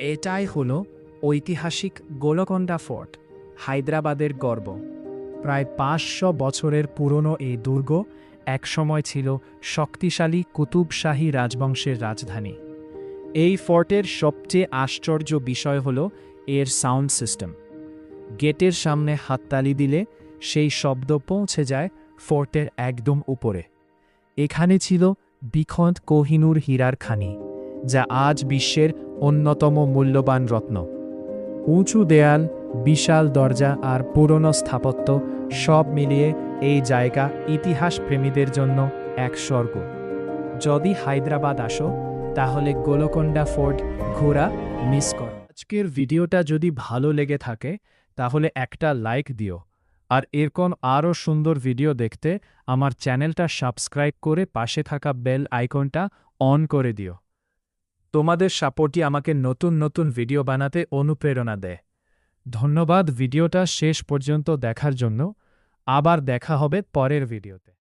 এটাই হলো ঐতিহাসিক গোলকোন্ডা ফোর্ট, হায়দ্রাবাদের গর্ব। প্রায় ৫০০ বছরের পুরনো এই দুর্গ একসময় ছিল শক্তিশালী কুতুব শাহী রাজবংশের রাজধানী। এই ফোর্টের সবচেয়ে আশ্চর্য বিষয় হল এর সাউন্ড সিস্টেম। গেটের সামনে হাততালি দিলে সেই শব্দ পৌঁছে যায় ফোর্টের একদম উপরে। এখানে ছিল বিখণ্ড কোহিনূর হীরার খানি, যা আজ বিশ্বের অন্যতম মূল্যবান রত্ন। উঁচু দেয়াল, বিশাল দরজা আর পুরনো স্থাপত্য সব মিলিয়ে এই জায়গা ইতিহাস প্রেমীদের জন্য এক স্বর্গ। যদি হায়দ্রাবাদ আসো তাহলে গোলকোন্ডা ফোর্ট ঘোরা মিস করো। আজকের ভিডিওটা যদি ভালো লেগে থাকে তাহলে একটা লাইক দিও, আর এরকম আরও সুন্দর ভিডিও দেখতে আমার চ্যানেলটা সাবস্ক্রাইব করে পাশে থাকা বেল আইকনটা অন করে দিও। তোমাদের সাপোর্টই আমাকে নতুন নতুন ভিডিও বানাতে অনুপ্রেরণা দেয়। ধন্যবাদ ভিডিওটা শেষ পর্যন্ত দেখার জন্য। আবার দেখা হবে পরের ভিডিওতে।